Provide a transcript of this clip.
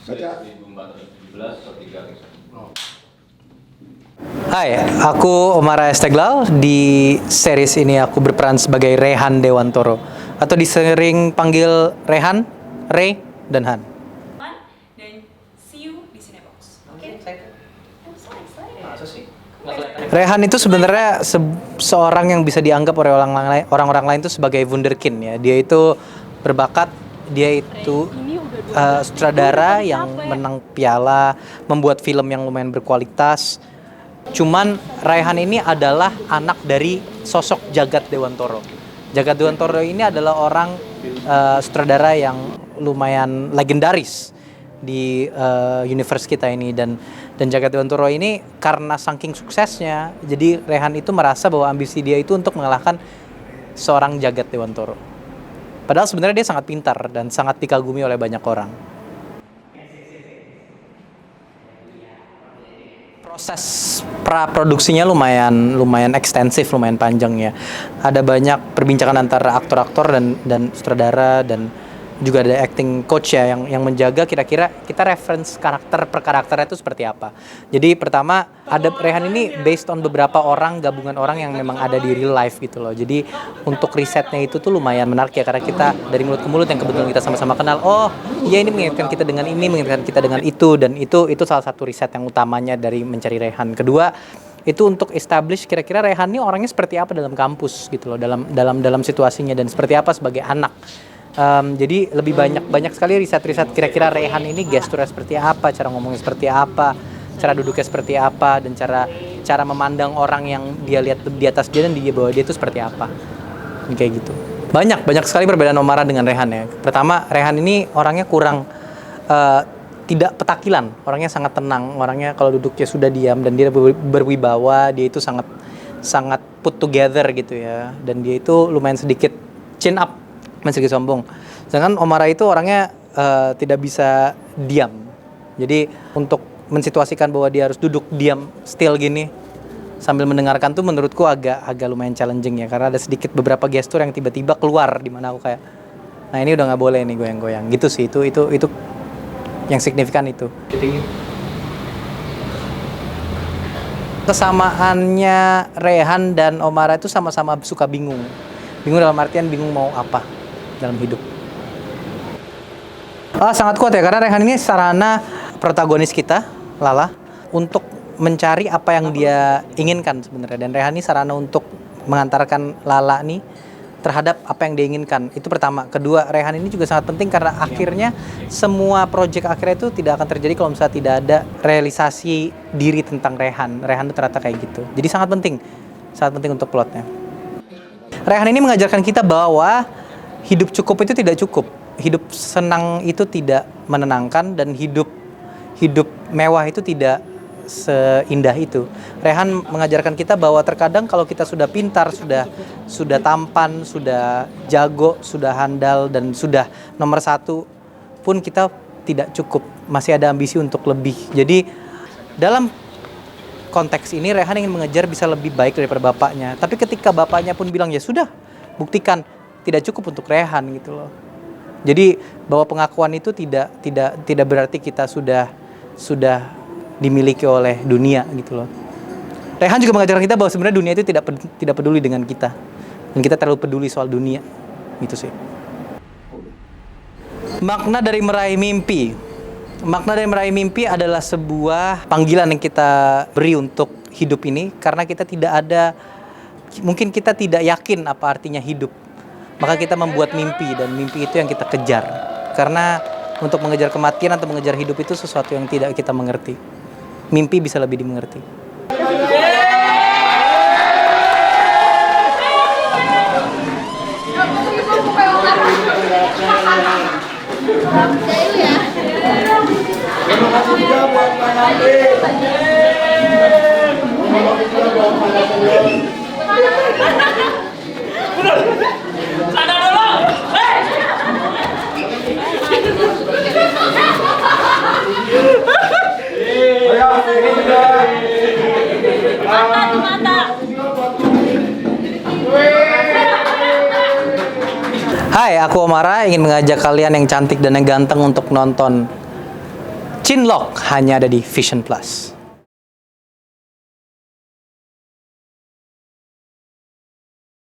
Baca. 2017 atau 3 Hai, aku Omar Esteglal. Di series ini aku berperan sebagai Rehan Dewantoro, atau disering panggil Rehan, Ray, dan Han. Dan see you di Cinebox. Oke? I'm so excited. Rehan itu sebenarnya seorang yang bisa dianggap oleh orang-orang lain itu sebagai wunderkind ya. Dia itu berbakat, dia itu sutradara yang menang piala, membuat film yang lumayan berkualitas. Cuman Rehan ini adalah anak dari sosok Jagat Dewantoro. Jagat Dewantoro ini adalah orang sutradara yang lumayan legendaris di universe kita ini, dan Jagat Dewantoro ini karena saking suksesnya, jadi Rehan itu merasa bahwa ambisi dia itu untuk mengalahkan seorang Jagat Dewantoro. Padahal sebenarnya dia sangat pintar dan sangat dikagumi oleh banyak orang. Proses praproduksinya lumayan ekstensif, lumayan panjang ya. Ada banyak perbincangan antara aktor-aktor dan sutradara, dan juga ada acting coach ya yang menjaga kira-kira kita reference karakter per karakternya itu seperti apa. Jadi pertama ada Rehan ini based on beberapa orang, gabungan orang yang memang ada di real life gitu loh. Jadi untuk risetnya itu tuh lumayan menarik ya, karena kita dari mulut ke mulut yang kebetulan kita sama-sama kenal. Oh iya, ini mengingatkan kita dengan ini, mengingatkan kita dengan itu, dan itu salah satu riset yang utamanya dari mencari Rehan. Kedua, itu untuk establish kira-kira Rehan ini orangnya seperti apa dalam kampus gitu loh, dalam situasinya, dan seperti apa sebagai anak. Jadi lebih banyak sekali riset-riset kira-kira Rehan ini gesturnya seperti apa, cara ngomongnya seperti apa, cara duduknya seperti apa, dan cara memandang orang yang dia lihat di atas dia dan di bawah dia itu seperti apa, kayak gitu. Banyak sekali perbedaan Omara dengan Rehan ya. Pertama, Rehan ini orangnya kurang tidak petakilan, orangnya sangat tenang, orangnya kalau duduknya sudah diam, dan dia berwibawa, dia itu sangat put together gitu ya, dan dia itu lumayan sedikit chin up, sedikit sombong. Sedangkan Omara itu orangnya tidak bisa diam. Jadi untuk mensituasikan bahwa dia harus duduk diam still gini sambil mendengarkan tuh menurutku agak lumayan challenging ya, karena ada sedikit beberapa gestur yang tiba-tiba keluar di mana aku kayak, nah ini udah nggak boleh nih goyang-goyang gitu sih. Itu yang signifikan itu. Kesamaannya Rehan dan Omara itu sama-sama suka bingung dalam artian bingung mau apa dalam hidup. Sangat kuat ya, karena Rehan ini sarana protagonis kita, Lala, untuk mencari apa yang dia inginkan sebenarnya, dan Rehan ini sarana untuk mengantarkan Lala nih terhadap apa yang dia inginkan. Itu pertama. Kedua, Rehan ini juga sangat penting karena akhirnya semua proyek akhirnya itu tidak akan terjadi kalau misalnya tidak ada realisasi diri tentang Rehan. Rehan itu ternyata kayak gitu. Jadi sangat penting untuk plotnya. Rehan ini mengajarkan kita bahwa hidup cukup itu tidak cukup. Hidup senang itu tidak menenangkan, dan hidup mewah itu tidak seindah itu. Rehan mengajarkan kita bahwa terkadang kalau kita sudah pintar, sudah tampan, sudah jago, sudah handal, dan sudah nomor satu pun kita tidak cukup. Masih ada ambisi untuk lebih. Jadi dalam konteks ini Rehan ingin mengejar bisa lebih baik daripada bapaknya. Tapi ketika bapaknya pun bilang ya sudah, buktikan, tidak cukup untuk Rehan gitu loh. Jadi bahwa pengakuan itu tidak berarti kita sudah dimiliki oleh dunia gitu loh. Rehan juga mengajarkan kita bahwa sebenarnya dunia itu tidak peduli dengan kita, dan kita terlalu peduli soal dunia gitu sih. Makna dari meraih mimpi adalah sebuah panggilan yang kita beri untuk hidup ini, karena mungkin kita tidak yakin apa artinya hidup. Maka kita membuat mimpi, dan mimpi itu yang kita kejar. Karena untuk mengejar kematian atau mengejar hidup itu sesuatu yang tidak kita mengerti. Mimpi bisa lebih dimengerti. Terima kasih juga buat Pak Nabi. Terima kasih juga buat Pak Nabi. Sadar dulu. Mata. Hai, aku Omara ingin mengajak kalian yang cantik dan yang ganteng untuk nonton Chinlock hanya ada di Vision Plus.